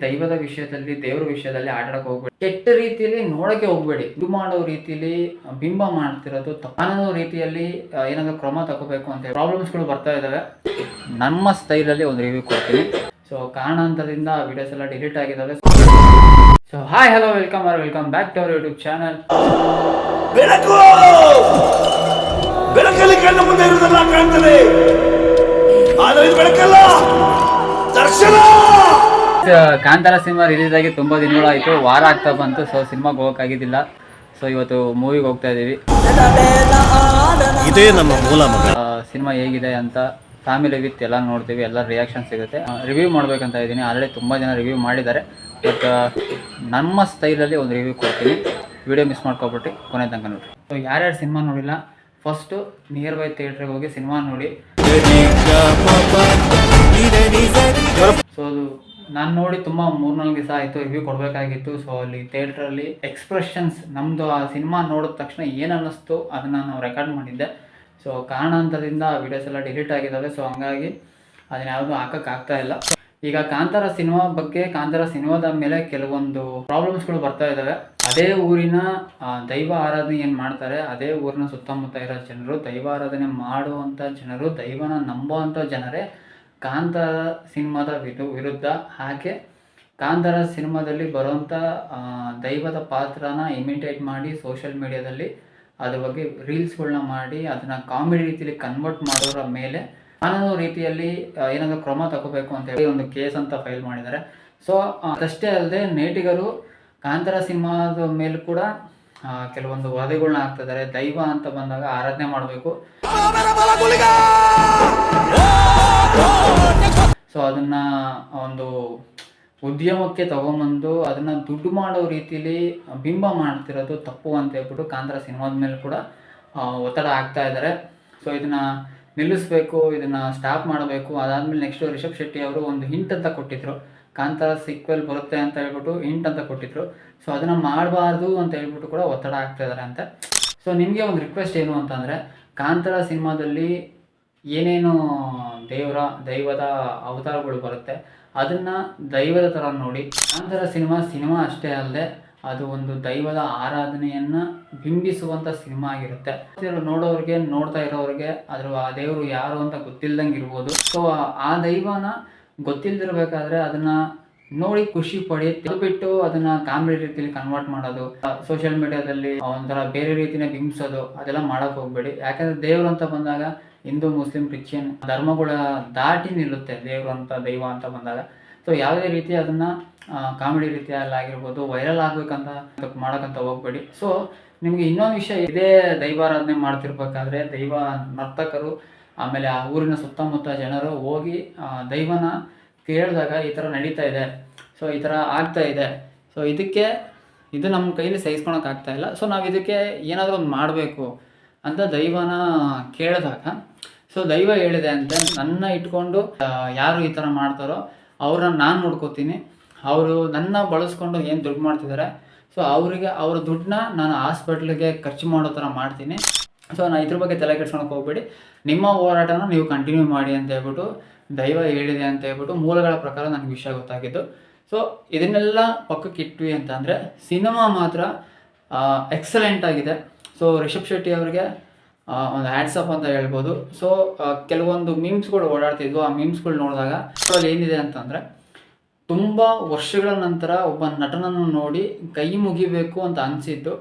ದೈವದ ವಿಷಯದಲ್ಲಿ, ದೇವರ ವಿಷಯದಲ್ಲಿ ಆಟಾಡಕ್ಕೆ ಹೋಗ್ಬೇಡಿ. ಕೆಟ್ಟ ರೀತಿಯಲ್ಲಿ ನೋಡಕ್ಕೆ ಹೋಗ್ಬೇಡಿ. ಇದು ಮಾಡೋ ರೀತಿಯಲ್ಲಿ ಬಿಂಬ ಮಾಡ್ತಿರೋದು ತಪ್ಪು. ಅನ್ನೋ ರೀತಿಯಲ್ಲಿ ಏನಾದ್ರು ಕ್ರಮ ತಗೋಬೇಕು ಅಂತ ಪ್ರಾಬ್ಲಮ್ಸ್ಗಳು ಬರ್ತಾ ಇದಾವೆ. ನಮ್ಮ ಸ್ಟೈಲಲ್ಲಿ ಒಂದು ರಿವ್ಯೂ ಕೊಡ್ತೀನಿ. ಸೊ ಕಾರಣಾಂತರದಿಂದ ವಿಡಿಯೋಸ್ ಎಲ್ಲ ಡಿಲೀಟ್ ಆಗಿದ್ದಾವೆ. So hi hello welcome back to our YouTube channel. ಬೆಳಕು ಬೆಳಕಲ್ಲಿ ಕಣ್ಣ ಮುಂದೆ ಇರುವುದೆಲ್ಲ ಕಾಣ್ತದೆ, ಆದರೆ ಇದು ಬೆಳಕಲ್ಲ, ದರ್ಶನ. ಕಾಂತಾರ ಸಿನಿಮಾ ರಿಲೀಸ್ ಆಗಿ ತುಂಬ ದಿನಗಳಾಯಿತು, ವಾರ ಆಗ್ತಾ ಬಂತು. ಸೊ ಸಿನಿಮಾಗೆ ಹೋಗೋಕ್ಕಾಗಿದ್ದಿಲ್ಲ. ಸೊ ಇವತ್ತು ಮೂವಿಗೆ ಹೋಗ್ತಾ ಇದ್ದೀವಿ. ಇದೇ ನಮ್ಮ ಮೂಲ ಮಗ. ಸಿನಿಮಾ ಹೇಗಿದೆ ಅಂತ ಫ್ಯಾಮಿಲಿ ವಿತ್ ಎಲ್ಲ ನೋಡ್ತೀವಿ, ಎಲ್ಲ ರಿಯಾಕ್ಷನ್ ಸಿಗುತ್ತೆ. ರಿವ್ಯೂ ಮಾಡ್ಬೇಕಂತ ಇದ್ದೀನಿ. ಆಲ್ರೆಡಿ ತುಂಬ ಜನ ರಿವ್ಯೂ ಮಾಡಿದ್ದಾರೆ, ಬಟ್ ನಮ್ಮ ಸ್ಟೈಲಲ್ಲಿ ಒಂದು ರಿವ್ಯೂ ಕೊಡ್ತೀನಿ. ವಿಡಿಯೋ ಮಿಸ್ ಮಾಡ್ಕೊಬಿಟ್ಟು ಕೊನೆ ತನಕ ನೋಡಿ. ಸೊ ಯಾರ್ಯಾರು ಸಿನಿಮಾ ನೋಡಿಲ್ಲ, ಫಸ್ಟು ನಿಯರ್ ಬೈ ಥಿಯೇಟ್ರಿಗೆ ಹೋಗಿ ಸಿನಿಮಾ ನೋಡಿ. ಸೊ ಅದು ನಾನು ನೋಡಿ ತುಂಬ 3-4 ದಿವಸ ಆಯಿತು, ರಿವ್ಯೂ ಕೊಡಬೇಕಾಗಿತ್ತು. ಸೊ ಅಲ್ಲಿ ಥಿಯೇಟ್ರಲ್ಲಿ ಎಕ್ಸ್ಪ್ರೆಷನ್ಸ್, ನಮ್ಮದು ಆ ಸಿನಿಮಾ ನೋಡಿದ ತಕ್ಷಣ ಏನು ಅನ್ನಿಸ್ತು ಅದನ್ನು ನಾವು ರೆಕಾರ್ಡ್ ಮಾಡಿದ್ದೆ. ಸೊ ಕಾರಣಾಂತರದಿಂದ ವೀಡಿಯೋಸ್ ಎಲ್ಲ ಡಿಲೀಟ್ ಆಗಿದ್ದಾವೆ. ಸೊ ಹಂಗಾಗಿ ಅದನ್ನ ಯಾವುದೂ ಹಾಕೋಕ್ಕಾಗ್ತಾ ಇಲ್ಲ. ಈಗ ಕಾಂತಾರ ಸಿನಿಮಾದ ಮೇಲೆ ಕೆಲವೊಂದು ಪ್ರಾಬ್ಲಮ್ಸ್ಗಳು ಬರ್ತಾ ಇದ್ದಾವೆ. ಅದೇ ಊರಿನ ದೈವ ಆರಾಧನೆ ಏನು ಮಾಡ್ತಾರೆ, ಅದೇ ಊರಿನ ಸುತ್ತಮುತ್ತ ಇರೋ ಜನರು, ದೈವ ಆರಾಧನೆ ಮಾಡುವಂಥ ಜನರು, ದೈವನ ನಂಬುವಂಥ ಜನರೇ ಕಾಂತಾರ ಸಿನಿಮಾದ ವಿರುದ್ಧ. ಹಾಗೆ ಕಾಂತಾರ ಸಿನಿಮಾದಲ್ಲಿ ಬರುವಂಥ ದೈವದ ಪಾತ್ರನ ಇಮಿಟೇಟ್ ಮಾಡಿ ಸೋಷಿಯಲ್ ಮೀಡಿಯಾದಲ್ಲಿ ಅದ್ರ ಬಗ್ಗೆ ರೀಲ್ಸ್ಗಳನ್ನ ಮಾಡಿ ಅದನ್ನು ಕಾಮಿಡಿ ರೀತಿಯಲ್ಲಿ ಕನ್ವರ್ಟ್ ಮಾಡೋರ ಮೇಲೆ ಕಾನೂನು ರೀತಿಯಲ್ಲಿ ಏನಾದರೂ ಕ್ರಮ ತಗೋಬೇಕು ಅಂತ ಹೇಳಿ ಒಂದು ಕೇಸ್ ಅಂತ ಫೈಲ್ ಮಾಡಿದ್ದಾರೆ. ಸೊ ಅದಷ್ಟೇ ಅಲ್ಲದೆ ನೇಟಿಗರು ಕಾಂತಾರ ಸಿನಿಮಾದ ಮೇಲೂ ಕೂಡ ಕೆಲವೊಂದು ವರದಿಗಳನ್ನ ಹಾಕ್ತಿದ್ದಾರೆ. ದೈವ ಅಂತ ಬಂದಾಗ ಆರಾಧನೆ ಮಾಡಬೇಕು, ಸೊ ಅದನ್ನು ಒಂದು ಉದ್ಯಮಕ್ಕೆ ತಗೊಂಬಂದು ಅದನ್ನು ದುಡ್ಡು ಮಾಡೋ ರೀತಿಯಲ್ಲಿ ಬಿಂಬ ಮಾಡ್ತಿರೋದು ತಪ್ಪು ಅಂತ ಹೇಳ್ಬಿಟ್ಟು ಕಾಂತಾರ ಸಿನಿಮಾದ ಮೇಲೆ ಕೂಡ ಒತ್ತಡ ಆಗ್ತಾ ಇದ್ದಾರೆ. ಸೊ ಇದನ್ನು ನಿಲ್ಲಿಸಬೇಕು, ಇದನ್ನು ಸ್ಟಾಪ್ ಮಾಡಬೇಕು. ಅದಾದಮೇಲೆ ನೆಕ್ಸ್ಟು ರಿಷಬ್ ಶೆಟ್ಟಿ ಅವರು ಒಂದು ಹಿಂಟ್ ಅಂತ ಕೊಟ್ಟಿದ್ರು, ಕಾಂತಾರ ಸೀಕ್ವೆಲ್ ಬರುತ್ತೆ ಅಂತ ಹೇಳ್ಬಿಟ್ಟು ಹಿಂಟ್ ಅಂತ ಕೊಟ್ಟಿದ್ರು. ಸೊ ಅದನ್ನು ಮಾಡಬಾರ್ದು ಅಂತ ಹೇಳ್ಬಿಟ್ಟು ಕೂಡ ಒತ್ತಡ ಆಗ್ತಾ ಇದ್ದಾರೆ ಅಂತ. ಸೊ ನಿಮಗೆ ಒಂದು ರಿಕ್ವೆಸ್ಟ್ ಏನು ಅಂತಂದರೆ, ಕಾಂತಾರ ಸಿನಿಮಾದಲ್ಲಿ ಏನೇನು ದೈವದ ಅವತಾರಗಳು ಬರುತ್ತೆ ಅದನ್ನು ದೈವದ ಥರ ನೋಡಿ. ಕಾಂತಾರ ಸಿನಿಮಾ ಅಷ್ಟೇ ಅಲ್ಲದೆ ಅದು ಒಂದು ದೈವದ ಆರಾಧನೆಯನ್ನು ಬಿಂಬಿಸುವಂಥ ಸಿನಿಮಾ ಆಗಿರುತ್ತೆ. ನೋಡೋರಿಗೆ, ನೋಡ್ತಾ ಇರೋರಿಗೆ ಆ ದೇವರು ಯಾರು ಅಂತ ಗೊತ್ತಿಲ್ದಂಗೆ ಇರ್ಬೋದು. ಸೊ ಆ ದೈವನ ಗೊತ್ತಿಲ್ಲದಿರ್ಬೇಕಾದ್ರೆ ಅದನ್ನು ನೋಡಿ ಖುಷಿ ಪಡಿ, ಬಿಟ್ಟು ಅದನ್ನು ಕಾಮಿಡಿ ರೀತಿಯಲ್ಲಿ ಕನ್ವರ್ಟ್ ಮಾಡೋದು, ಸೋಷಿಯಲ್ ಮೀಡಿಯಾದಲ್ಲಿ ಒಂಥರ ಬೇರೆ ರೀತಿನೇ ಬಿಂಬಿಸೋದು, ಅದೆಲ್ಲ ಮಾಡೋಕ್ಕೆ ಹೋಗ್ಬೇಡಿ. ಯಾಕಂದರೆ ದೇವರು ಅಂತ ಬಂದಾಗ ಹಿಂದೂ, ಮುಸ್ಲಿಂ, ಕ್ರಿಶ್ಚಿಯನ್ ಧರ್ಮಗಳ ದಾಟಿ ನಿಲ್ಲುತ್ತೆ ದೈವ ಅಂತ ಬಂದಾಗ. ಸೊ ಯಾವುದೇ ರೀತಿ ಅದನ್ನು ಕಾಮಿಡಿ ರೀತಿಯಲ್ಲಾಗಿರ್ಬೋದು ವೈರಲ್ ಆಗಬೇಕಂತ ಮಾಡೋಕ್ಕಂತ ಹೋಗ್ಬೇಡಿ. ಸೊ ನಿಮಗೆ ಇನ್ನೊಂದು ವಿಷಯ, ಇದೇ ದೈವಾರಾಧನೆ ಮಾಡ್ತಿರ್ಬೇಕಾದ್ರೆ ದೈವ ನರ್ತಕರು ಆಮೇಲೆ ಆ ಊರಿನ ಸುತ್ತಮುತ್ತ ಜನರು ಹೋಗಿ ದೈವನ ಕೇಳಿದಾಗ ಈ ಥರ ನಡೀತಾ ಇದೆ, ಸೊ ಈ ಥರ ಆಗ್ತಾ ಇದೆ, ಸೊ ಇದು ನಮ್ಮ ಕೈಲಿ ಸಹಿಸ್ಕೊಳಕ್ಕಾಗ್ತಾ ಇಲ್ಲ, ಸೊ ನಾವು ಇದಕ್ಕೆ ಏನಾದರೂ ಒಂದು ಮಾಡಬೇಕು ಅಂತ ದೈವನ ಕೇಳಿದಾಗ, ಸೊ ದೈವ ಹೇಳಿದೆ ಅಂತ ನನ್ನ ಇಟ್ಕೊಂಡು ಯಾರು ಈ ಥರ ಮಾಡ್ತಾರೋ ಅವ್ರನ್ನ ನಾನು ನೋಡ್ಕೋತೀನಿ, ಅವರು ನನ್ನ ಬಳಸ್ಕೊಂಡು ಏನು ದುಡ್ಡು ಮಾಡ್ತಿದ್ದಾರೆ, ಸೊ ಅವ್ರ ದುಡ್ಡನ್ನ ನಾನು ಹಾಸ್ಪಿಟ್ಲಿಗೆ ಖರ್ಚು ಮಾಡೋ ಥರ ಮಾಡ್ತೀನಿ. ಸೊ ನಾನು ಇದ್ರ ಬಗ್ಗೆ ತಲೆ ಕೆಡ್ಸ್ಕೊಳಕ್ಕೆ ಹೋಗ್ಬೇಡಿ, ನಿಮ್ಮ ಹೋರಾಟನ ನೀವು ಕಂಟಿನ್ಯೂ ಮಾಡಿ ಅಂತ ಹೇಳ್ಬಿಟ್ಟು ದೈವ ಹೇಳಿದೆ ಅಂತ ಹೇಳ್ಬಿಟ್ಟು ಮೂಲಗಳ ಪ್ರಕಾರ ನನಗೆ ವಿಷಯ ಗೊತ್ತಾಗಿದ್ದು. ಸೊ ಇದನ್ನೆಲ್ಲ ಪಕ್ಕಕ್ಕೆ ಇಟ್ವಿ ಅಂತಂದರೆ ಸಿನಿಮಾ ಮಾತ್ರ ಎಕ್ಸಲೆಂಟ್ ಆಗಿದೆ. ಸೊ ರಿಷಬ್ ಶೆಟ್ಟಿ ಅವರಿಗೆ ಒಂದು ಹ್ಯಾಟ್ಸಪ್ ಅಂತ ಹೇಳ್ಬೋದು. ಸೊ ಕೆಲವೊಂದು ಮೀಮ್ಸ್ಗಳು ಓಡಾಡ್ತಿದ್ವು, ಆ ಮೀಮ್ಸ್ಗಳು ನೋಡಿದಾಗ ಅದರಲ್ಲಿ ಏನಿದೆ ಅಂತಂದರೆ, ತುಂಬ ವರ್ಷಗಳ ನಂತರ ಒಬ್ಬ ನಟನನ್ನು ನೋಡಿ ಕೈ ಮುಗಿಬೇಕು ಅಂತ ಅನಿಸಿದ್ದು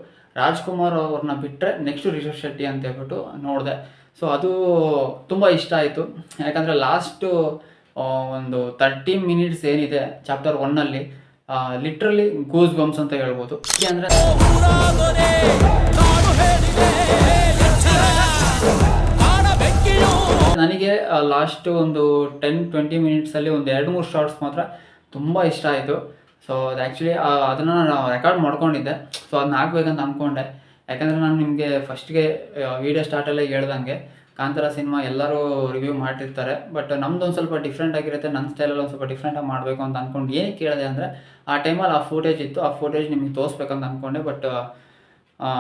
ರಾಜ್ಕುಮಾರ್ ಅವ್ರನ್ನ ಬಿಟ್ಟರೆ ನೆಕ್ಸ್ಟು ರಿಷಬ್ ಶೆಟ್ಟಿ ಅಂತ ಹೇಳ್ಬಿಟ್ಟು ನೋಡಿದೆ. ಸೊ ಅದು ತುಂಬ ಇಷ್ಟ ಆಯಿತು. ಯಾಕಂದರೆ ಲಾಸ್ಟು ಒಂದು 30 ಮಿನಿಟ್ಸ್ ಏನಿದೆ ಚಾಪ್ಟರ್ 1 ಲಿಟ್ರಲಿ ಗೂಸ್ ಬಂಪ್ಸ್ ಅಂತ ಹೇಳ್ಬೋದು. ಅಂದರೆ ನನಗೆ ಲಾಸ್ಟ್ ಒಂದು 10-20 ಮಿನಿಟ್ಸಲ್ಲಿ ಒಂದು 2-3 ಶಾರ್ಟ್ಸ್ ಮಾತ್ರ ತುಂಬ ಇಷ್ಟ ಆಯಿತು. ಸೊ ಅದು ಆ್ಯಕ್ಚುಲಿ ಅದನ್ನು ನಾನು ರೆಕಾರ್ಡ್ ಮಾಡ್ಕೊಂಡಿದ್ದೆ. ಸೊ ಅದನ್ನ ಹಾಕ್ಬೇಕಂತ ಅಂದ್ಕೊಂಡೆ. ಯಾಕಂದರೆ ನಾನು ನಿಮಗೆ ಫಸ್ಟ್ಗೆ ವೀಡಿಯೋ ಸ್ಟಾರ್ಟಲ್ಲೇ ಹೇಳ್ದಂಗೆ ಕಾಂತಾರ ಸಿನಿಮಾ ಎಲ್ಲರೂ ರಿವ್ಯೂ ಮಾಡಿರ್ತಾರೆ, ಬಟ್ ನಮ್ದು ಒಂದು ಸ್ವಲ್ಪ ಡಿಫ್ರೆಂಟ್ ಆಗಿರುತ್ತೆ, ನನ್ನ ಸ್ಟೈಲಲ್ಲಿ ಒಂದು ಸ್ವಲ್ಪ ಡಿಫ್ರೆಂಟಾಗಿ ಮಾಡಬೇಕು ಅಂತ ಅಂದ್ಕೊಂಡು ಏನಕ್ಕೆ ಕೇಳಿದೆ ಅಂದರೆ, ಆ ಟೈಮಲ್ಲಿ ಆ ಫುಟೇಜ್ ಇತ್ತು, ಆ ಫುಟೇಜ್ ನಿಮಗೆ ತೋರಿಸ್ಬೇಕಂತ ಅಂದ್ಕೊಂಡೆ, ಬಟ್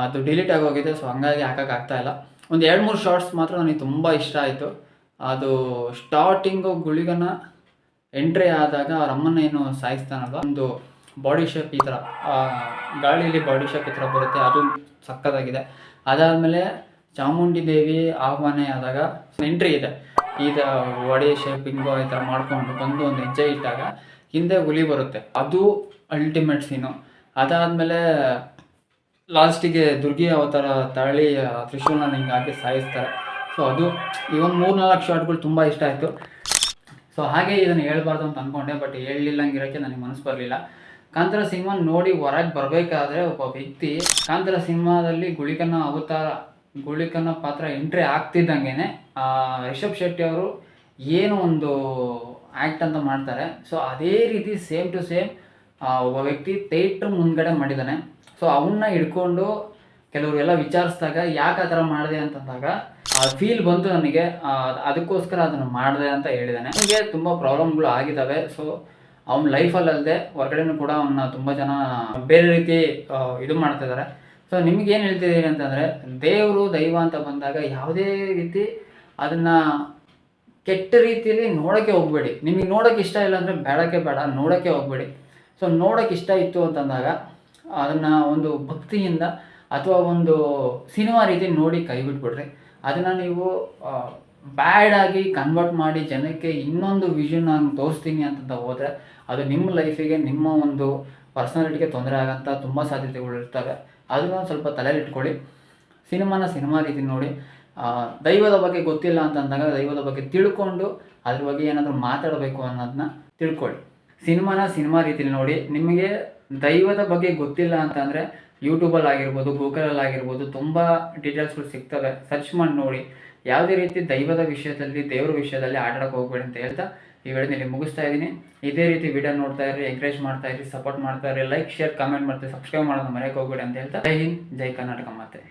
ಅದು ಡಿಲೀಟ್ ಆಗೋಗಿದೆ. ಸೊ ಹಂಗಾಗಿ ಹಾಕೋಕ್ಕಾಗ್ತಾಯಿಲ್ಲ. ಒಂದು 2-3 ಶಾರ್ಟ್ಸ್ ಮಾತ್ರ ನನಗೆ ತುಂಬ ಇಷ್ಟ ಆಯಿತು. ಅದು ಸ್ಟಾರ್ಟಿಂಗು ಗುಳಿಗನ ಎಂಟ್ರಿ ಆದಾಗ ಅವ್ರ ಅಮ್ಮನ ಏನು ಸಾಯಿಸ್ತಾನಲ್ವ, ಒಂದು ಬಾಡಿ ಶೇಪ್ ಈ ಥರ ಗಾಳಿಯಲ್ಲಿ ಬಾಡಿ ಶೇಪ್ ಈ ಥರ ಬರುತ್ತೆ, ಅದು ಸಕ್ಕತ್ತಾಗಿದೆ. ಅದಾದಮೇಲೆ ಚಾಮುಂಡಿ ದೇವಿ ಆಹ್ವಾನ ಆದಾಗ ಎಂಟ್ರಿ ಇದೆ, ಈ ಥರ ಬಾಡಿ ಶೇಪಿಂಗು ಈ ಥರ ಮಾಡ್ಕೊಂಡು ಬಂದು ಒಂದು ಹೆಜ್ಜೆ ಇಟ್ಟಾಗ ಹಿಂದೆ ಹುಲಿ ಬರುತ್ತೆ, ಅದು ಅಲ್ಟಿಮೇಟ್ ಸೀನು. ಅದಾದಮೇಲೆ ಲಾಸ್ಟಿಗೆ ದುರ್ಗಿ ಅವತಾರ ತಾಳಿ ತ್ರಿಶೂಲ್ನ ಹಿಂಗೆ ಹಾಕಿ ಸಾಯಿಸ್ತಾರೆ. ಸೊ ಅದು ಈ ಒಂದು 3-4 ಶಾರ್ಟ್ಗಳು ತುಂಬ ಇಷ್ಟ ಆಯಿತು. ಸೊ ಹಾಗೆ ಇದನ್ನು ಹೇಳ್ಬಾರ್ದು ಅಂತ ಅಂದ್ಕೊಂಡೆ, ಬಟ್ ಹೇಳಲಿಲ್ಲಂಗಿರೋಕ್ಕೆ ನನಗೆ ಮನಸ್ಸು ಬರಲಿಲ್ಲ. ಕಾಂತಾರ ಸಿನಿಮಾ ನೋಡಿ ಹೊರಗೆ ಬರಬೇಕಾದ್ರೆ ಒಬ್ಬ ವ್ಯಕ್ತಿ ಕಾಂತಾರ ಸಿನಿಮಾದಲ್ಲಿ ಗುಳಿಕನ ಪಾತ್ರ ಎಂಟ್ರಿ ಆಗ್ತಿದ್ದಂಗೆ ರಿಷಬ್ ಶೆಟ್ಟಿ ಅವರು ಏನು ಒಂದು ಆ್ಯಕ್ಟ್ ಅಂತ ಮಾಡ್ತಾರೆ, ಸೊ ಅದೇ ರೀತಿ ಸೇಮ್ ಟು ಸೇಮ್ ಒಬ್ಬ ವ್ಯಕ್ತಿ ಥಿಯೇಟ್ರ್ ಮುಂದ್ಗಡೆ ಮಾಡಿದ್ದಾನೆ. ಸೊ ಅವನ್ನ ಹಿಡ್ಕೊಂಡು ಕೆಲವರು ಎಲ್ಲ ವಿಚಾರಿಸಿದಾಗ ಯಾಕೆ ಆ ಥರ ಮಾಡಿದೆ ಅಂತಂದಾಗ ಫೀಲ್ ಬಂತು ನನಗೆ, ಅದಕ್ಕೋಸ್ಕರ ಅದನ್ನು ಮಾಡಿದೆ ಅಂತ ಹೇಳಿದ್ದಾನೆ. ನನಗೆ ತುಂಬ ಪ್ರಾಬ್ಲಮ್ಗಳು ಆಗಿದ್ದಾವೆ. ಸೊ ಅವ್ನ ಲೈಫಲ್ಲದೆ ಹೊರಗಡೆನೂ ಕೂಡ ಅವನ್ನ ತುಂಬ ಜನ ಬೇರೆ ರೀತಿ ಇದು ಮಾಡ್ತಿದ್ದಾರೆ. ಸೊ ನಿಮ್ಗೇನು ಹೇಳ್ತಿದ್ದೀನಿ ಅಂತಂದರೆ, ದೇವರು ದೈವ ಅಂತ ಬಂದಾಗ ಯಾವುದೇ ರೀತಿ ಅದನ್ನು ಕೆಟ್ಟ ರೀತಿಯಲ್ಲಿ ನೋಡೋಕ್ಕೆ ಹೋಗಬೇಡಿ. ನಿಮಗೆ ನೋಡೋಕ್ಕೆ ಇಷ್ಟ ಇಲ್ಲ ಅಂದರೆ ಬೇಡ, ನೋಡೋಕ್ಕೆ ಹೋಗಬೇಡಿ. ಸೊ ನೋಡೋಕ್ಕೆ ಇಷ್ಟ ಇತ್ತು ಅಂತಂದಾಗ ಅದನ್ನು ಒಂದು ಭಕ್ತಿಯಿಂದ ಅಥವಾ ಒಂದು ಸಿನಿಮಾ ರೀತಿ ನೋಡಿ ಕೈ ಬಿಟ್ಬಿಡ್ರಿ. ಅದನ್ನು ನೀವು ಬ್ಯಾಡಾಗಿ ಕನ್ವರ್ಟ್ ಮಾಡಿ ಜನಕ್ಕೆ ಇನ್ನೊಂದು ವಿಷನ್ ನಾನು ತೋರಿಸ್ತೀನಿ ಅಂತ ಹೋದರೆ ಅದು ನಿಮ್ಮ ಲೈಫಿಗೆ, ನಿಮ್ಮ ಒಂದು ಪರ್ಸನಾಲಿಟಿಗೆ ತೊಂದರೆ ಆಗೋಂಥ ತುಂಬ ಸಾಧ್ಯತೆಗಳು ಇರ್ತವೆ. ಅದನ್ನು ಸ್ವಲ್ಪ ತಲೆಯಲ್ಲಿಟ್ಕೊಳ್ಳಿ. ಸಿನಿಮಾ ರೀತಿ ನೋಡಿ. ದೈವದ ಬಗ್ಗೆ ಗೊತ್ತಿಲ್ಲ ಅಂತಂದಾಗ ದೈವದ ಬಗ್ಗೆ ತಿಳ್ಕೊಂಡು ಅದ್ರ ಬಗ್ಗೆ ಏನಾದರೂ ಮಾತಾಡಬೇಕು ಅನ್ನೋದನ್ನ ತಿಳ್ಕೊಳ್ಳಿ. ಸಿನಿಮಾ ರೀತಿಲಿ ನೋಡಿ. ನಿಮಗೆ ದೈವದ ಬಗ್ಗೆ ಗೊತ್ತಿಲ್ಲ ಅಂತಂದರೆ ಯೂಟ್ಯೂಬಲ್ಲಿ ಆಗಿರ್ಬೋದು, ಗೂಗಲಲ್ಲಿ ಆಗಿರ್ಬೋದು ತುಂಬ ಡೀಟೇಲ್ಸ್ಗಳು ಸಿಗ್ತವೆ, ಸರ್ಚ್ ಮಾಡಿ ನೋಡಿ. ಯಾವುದೇ ರೀತಿ ದೈವದ ವಿಷಯದಲ್ಲಿ, ದೇವ್ರ ವಿಷಯದಲ್ಲಿ ಆಟಾಡೋಕೆ ಹೋಗ್ಬೇಡಿ ಅಂತ ಹೇಳ್ತಾ ಈ ವಿಡಿಯೋದಲ್ಲಿ ಮುಗಿಸ್ತಾ ಇದ್ದೀನಿ. ಇದೇ ರೀತಿ ವಿಡಿಯೋ ನೋಡ್ತಾ ಇರಿ, ಎಂಕರೇಜ್ ಮಾಡ್ತಾ ಇರಿ, ಸಪೋರ್ಟ್ ಮಾಡ್ತಾ ಇರಿ, ಲೈಕ್, ಶೇರ್, ಕಾಮೆಂಟ್ ಮಾಡ್ತಾ, ಸಬ್ಸ್ಕ್ರೈಬ್ ಮಾಡೋದು ಮರೆಯೋಕೆ ಹೋಗ್ಬೇಡಿ ಅಂತ ಹೇಳ್ತಾ ಜೈ ಹಿಂದ್, ಜೈ ಕರ್ನಾಟಕ ಮಾತೆ.